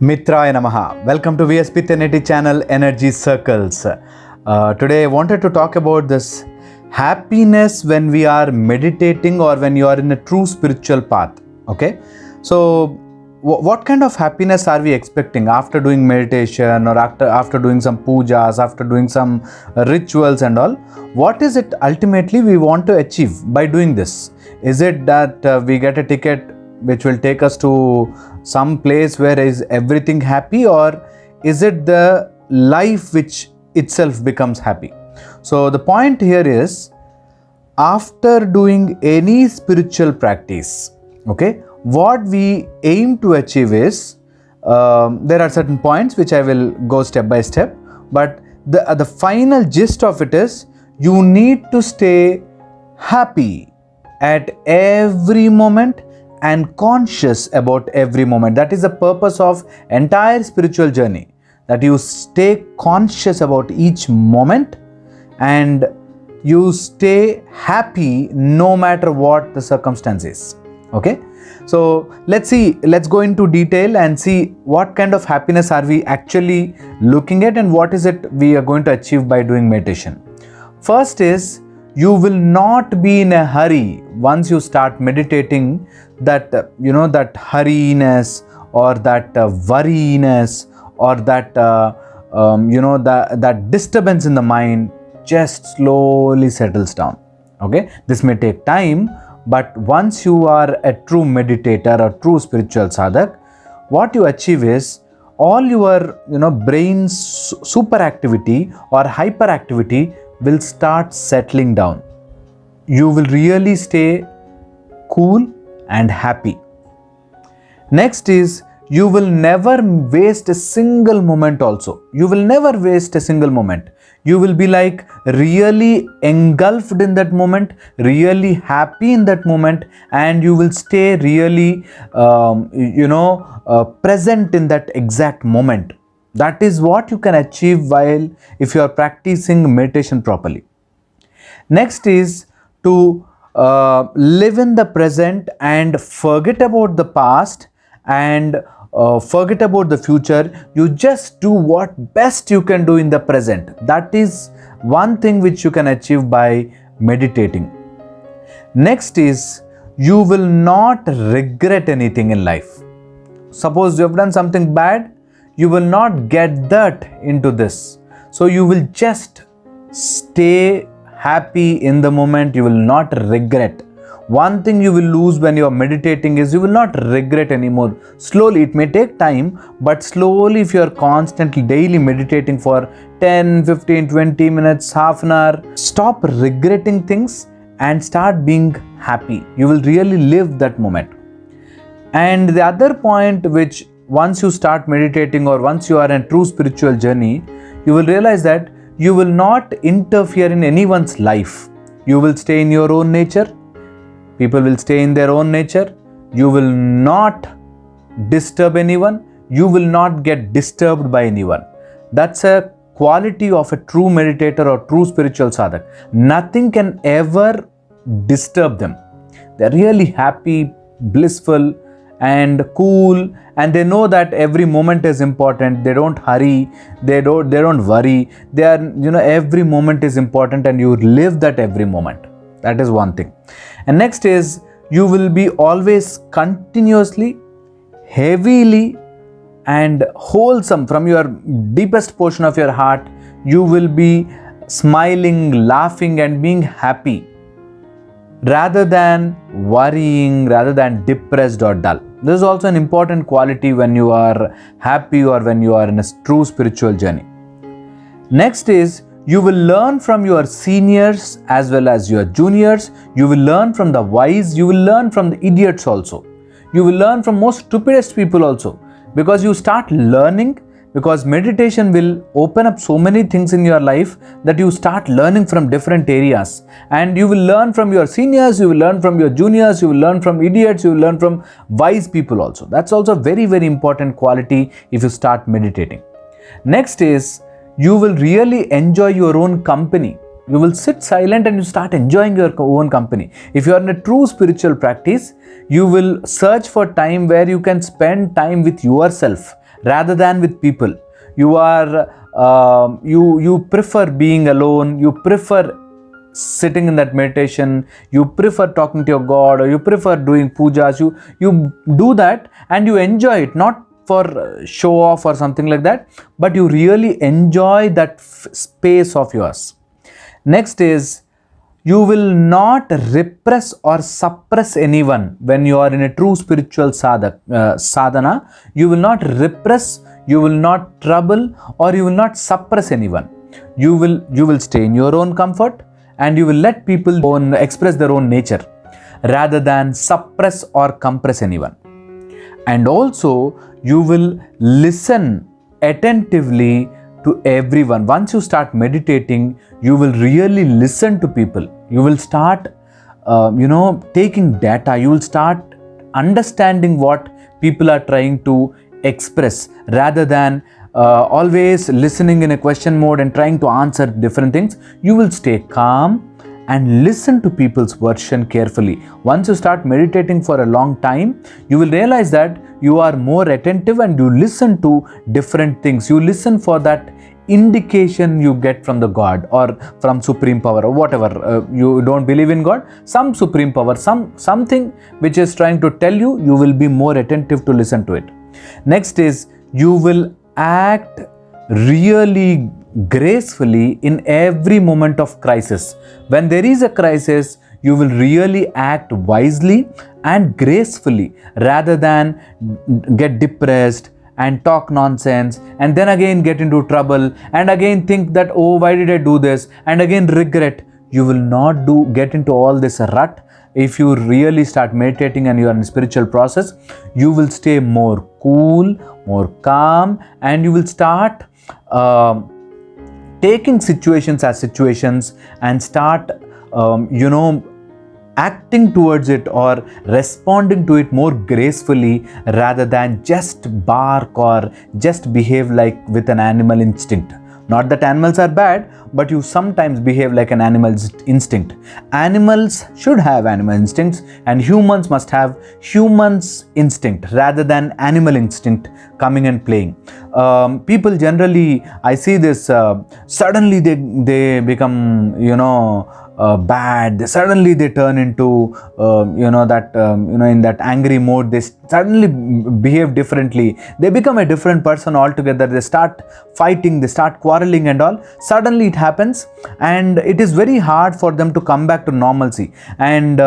Mitraaya namaha. Welcome to VSPTenneti channel Energy Circles. Today I wanted to talk about this happiness when we are meditating or when you are in a true spiritual path. Okay, so what kind of happiness are we expecting after doing meditation or after doing some pujas, after doing some rituals and all? What is it ultimately we want to achieve by doing this? Is it that we get a ticket which will take us to some place where is everything happy, or is it the life which itself becomes happy? So the point here is, after doing any spiritual practice, okay, what we aim to achieve is, there are certain points which I will go step by step, but the final gist of it is, you need to stay happy at every moment and conscious about every moment. That is the purpose of entire spiritual journey, that you stay conscious about each moment and you stay happy no matter what the circumstances. Okay, so let's go into detail and see what kind of happiness are we actually looking at and what is it we are going to achieve by doing meditation. First is, you will not be in a hurry once you start meditating, that that hurriness or that worriness or that that disturbance in the mind just slowly settles down. Okay, this may take time, but once you are a true meditator or true spiritual sadhak, what you achieve is, all your brain's superactivity or hyperactivity will start settling down. You will really stay cool and happy. Next is, you will never waste a single moment also. You will never waste a single moment. You will be like really engulfed in that moment, really happy in that moment, and you will stay really present in that exact moment. That is what you can achieve if you are practicing meditation properly. Next is to live in the present and forget about the past and forget about the future. You just do what best you can do in the present. That is one thing which you can achieve by meditating. Next is, you will not regret anything in life. Suppose you have done something bad, you will not get that into this. So you will just stay happy in the moment. You will not regret. One thing you will lose when you are meditating is, you will not regret anymore. Slowly, it may take time, but slowly, if you are constantly daily meditating for 10, 15, 20 minutes, half an hour, stop regretting things and start being happy. You will really live that moment. And the other point, which once you start meditating or once you are in a true spiritual journey, you will realize that you will not interfere in anyone's life. You will stay in your own nature. People will stay in their own nature. You will not disturb anyone. You will not get disturbed by anyone. That's a quality of a true meditator or true spiritual sadhak. Nothing can ever disturb them. They're really happy, blissful and cool, and they know that every moment is important. They don't hurry, they don't worry. They are, every moment is important and you live that every moment. That is one thing. And next is, you will be always continuously, heavily and wholesome from your deepest portion of your heart. You will be smiling, laughing and being happy, rather than worrying, rather than depressed or dull. This is also an important quality when you are happy or when you are in a true spiritual journey. Next is, you will learn from your seniors as well as your juniors. You will learn from the wise. You will learn from the idiots also. You will learn from most stupidest people also, because you start learning. Because meditation will open up so many things in your life that you start learning from different areas. And you will learn from your seniors, you will learn from your juniors, you will learn from idiots, you will learn from wise people also. That's also a very, very important quality if you start meditating. Next is, you will really enjoy your own company. You will sit silent and you start enjoying your own company. If you are in a true spiritual practice, you will search for time where you can spend time with yourself rather than with people. You are you prefer being alone, you prefer sitting in that meditation, you prefer talking to your God, or you prefer doing pujas. You do that and you enjoy it, not for show off or something like that, but you really enjoy that space of yours. Next is, you will not repress or suppress anyone when you are in a true spiritual sadhana. You will not repress, you will not trouble, or you will not suppress anyone. You will stay in your own comfort, and you will let people express their own nature rather than suppress or compress anyone. And also, you will listen attentively to everyone. Once you start meditating, you will really listen to people. You will start taking data. You will start understanding what people are trying to express, rather than always listening in a question mode and trying to answer different things. You will stay calm and listen to people's version carefully. Once you start meditating for a long time, you will realize that you are more attentive and you listen to different things. You listen for that indication you get from the God or from supreme power or whatever. You don't believe in God, some supreme power, something which is trying to tell you, you will be more attentive to listen to it. Next is, you will act really gracefully in every moment of crisis. When there is a crisis, you will really act wisely and gracefully, rather than get depressed and talk nonsense and then again get into trouble and again think that, oh, why did I do this, and again regret. You will not get into all this rut. If you really start meditating and you are in a spiritual process, you will stay more cool, more calm, and you will start taking situations as situations and start acting towards it or responding to it more gracefully, rather than just bark or just behave like with an animal instinct. Not that animals are bad, but you sometimes behave like an animal's instinct. Animals should have animal instincts, and humans must have humans instinct rather than animal instinct coming and playing. People generally, I see this, suddenly they become, bad. Suddenly they turn into, in that angry mode, they suddenly behave differently. They become a different person altogether. They start fighting, they start quarreling and all. Suddenly it happens, and it is very hard for them to come back to normalcy. And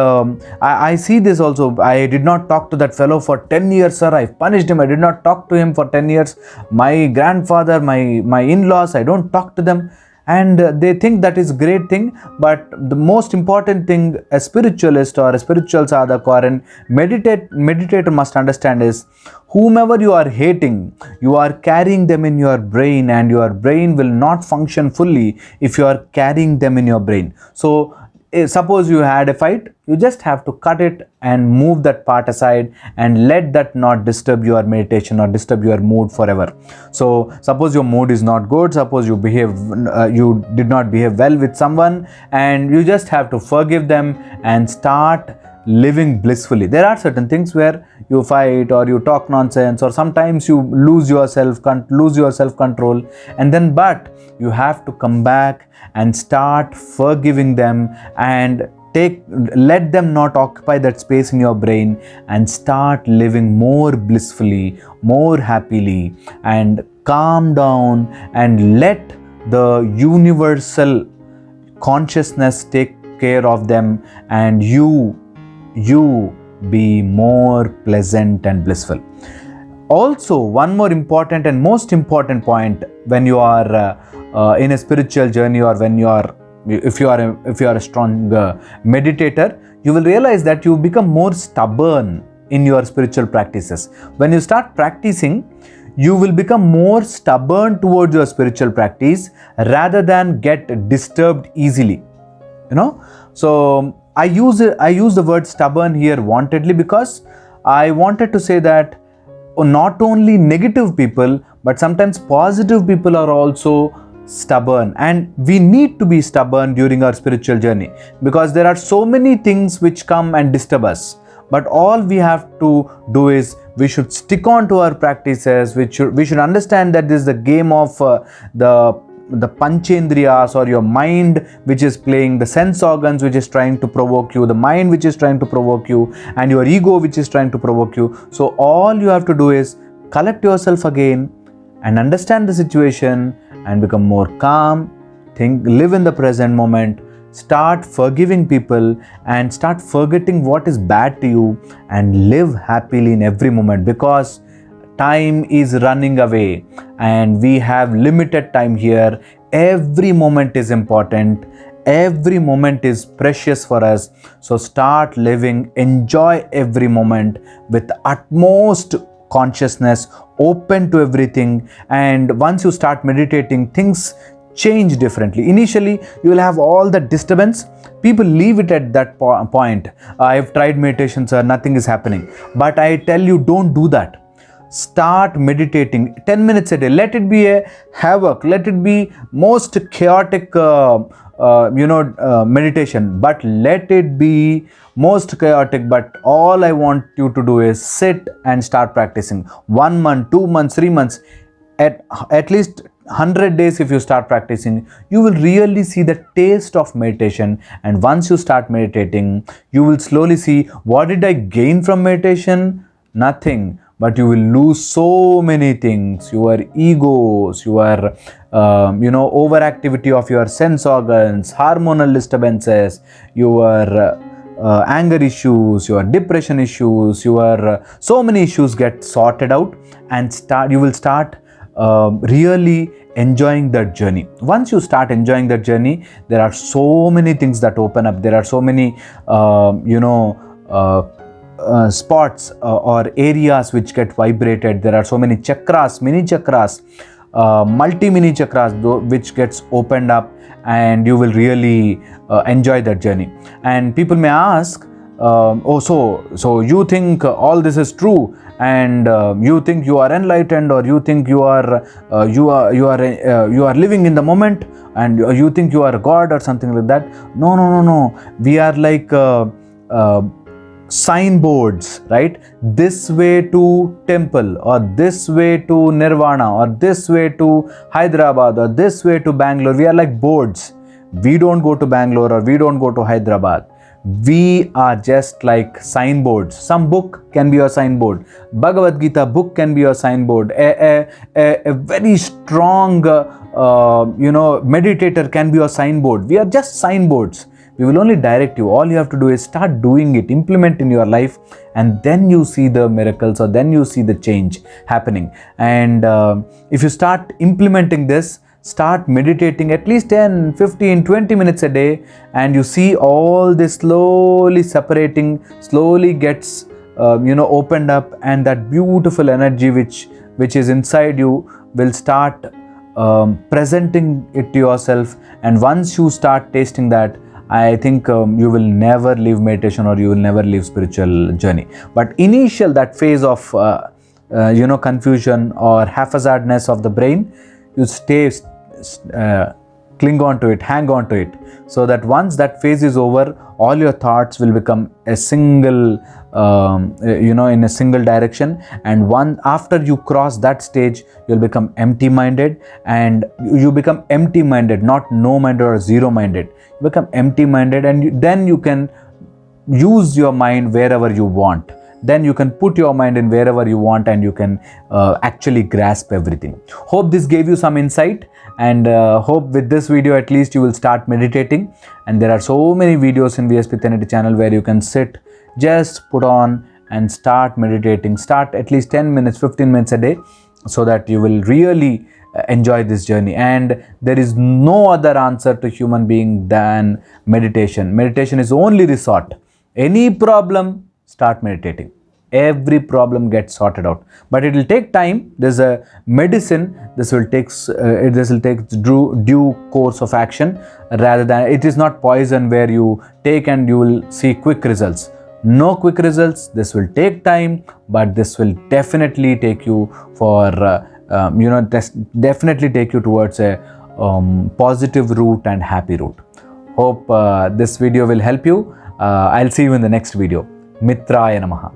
I see this also. I did not talk to that fellow for 10 years, sir. I punished him. I did not talk to him for 10 years. My grandfather, my in-laws, I don't talk to them. And they think that is a great thing, but the most important thing a spiritualist or a spiritual sadhak or a meditator must understand is, whomever you are hating, you are carrying them in your brain, and your brain will not function fully if you are carrying them in your brain. So suppose you had a fight, you just have to cut it and move that part aside and let that not disturb your meditation or disturb your mood forever. So suppose your mood is not good, suppose you did not behave well with someone, and you just have to forgive them and start living blissfully. There are certain things where you fight or you talk nonsense, or sometimes you lose your self-control, and then but you have to come back and start forgiving them and let them not occupy that space in your brain, and start living more blissfully, more happily, and calm down and let the universal consciousness take care of them, and you be more pleasant and blissful. Also, one more important and most important point when you are in a spiritual journey, or if you are a strong meditator, you will realize that you become more stubborn in your spiritual practices. When you start practicing, you will become more stubborn towards your spiritual practice rather than get disturbed easily. So I use the word stubborn here wantedly, because I wanted to say that not only negative people, but sometimes positive people are also stubborn, and we need to be stubborn during our spiritual journey, because there are so many things which come and disturb us. But all we have to do is we should stick on to our practices. We should understand that this is the game of the panchendriyas, or your mind which is playing, the sense organs which is trying to provoke you, the mind which is trying to provoke you, and your ego which is trying to provoke you. So all you have to do is collect yourself again and understand the situation and become more calm, live in the present moment, start forgiving people and start forgetting what is bad to you, and live happily in every moment, because time is running away and we have limited time here. Every moment is important. Every moment is precious for us. So start living, enjoy every moment with utmost consciousness, open to everything. And once you start meditating, things change differently. Initially, you will have all the disturbance. People leave it at that point. I have tried meditation, sir, nothing is happening. But I tell you, don't do that. Start meditating 10 minutes a day. Let it be a havoc, let it be most chaotic meditation, but let it be most chaotic. But all I want you to do is sit and start practicing. 1 month, 2 months, 3 months, at least 100 days. If you start practicing, you will really see the taste of meditation. And once you start meditating, you will slowly see, what did I gain from meditation? Nothing. But you will lose so many things: your egos, your overactivity of your sense organs, hormonal disturbances, your anger issues, your depression issues, your so many issues get sorted out, and you will start really enjoying that journey. Once you start enjoying that journey, there are so many things that open up. There are so many spots or areas which get vibrated. There are so many chakras, mini chakras, multi-mini chakras which gets opened up, and you will really enjoy that journey. And people may ask, so you think all this is true, and you think you are enlightened, or you think you are living in the moment, and you think you are God or something like that. No. We are like signboards, right? This way to temple, or this way to nirvana, or this way to Hyderabad, or this way to Bangalore. We are like boards. We don't go to Bangalore, or we don't go to Hyderabad. We are just like signboards. Some book can be your signboard. Bhagavad Gita book can be your signboard. A very strong meditator can be your signboard. We are just signboards. We will only direct you. All you have to do is start doing it, implement in your life, and then you see the miracles, or then you see the change happening. And if you start implementing this, start meditating at least 10, 15, 20 minutes a day, and you see all this slowly separating, slowly gets opened up, and that beautiful energy which is inside you will start presenting it to yourself. And once you start tasting that, I think you will never leave meditation, or you will never leave spiritual journey. But initial that phase of confusion or haphazardness of the brain, you cling on to it, hang on to it, so that once that phase is over, all your thoughts will become a single in a single direction. And after you cross that stage, you'll become empty-minded. And you become empty-minded, not no-minded or zero-minded. You become empty-minded, and then you can use your mind wherever you want. Then you can put your mind in wherever you want, and you can actually grasp everything. Hope this gave you some insight, and hope with this video at least you will start meditating. And there are so many videos in VSPTenneti channel where you can sit, just put on and start meditating. Start at least 10 minutes, 15 minutes a day, so that you will really enjoy this journey. And there is no other answer to human being than meditation. Meditation is only resort. Any problem, start meditating. Every problem gets sorted out, but it will take time. There's a medicine. This will take due course of action, rather than it is not poison where you take and you will see quick results. No quick results. This will take time, but this will definitely take you for definitely take you towards a positive route and happy route. Hope this video will help you. I'll see you in the next video. Mitraaya namaha.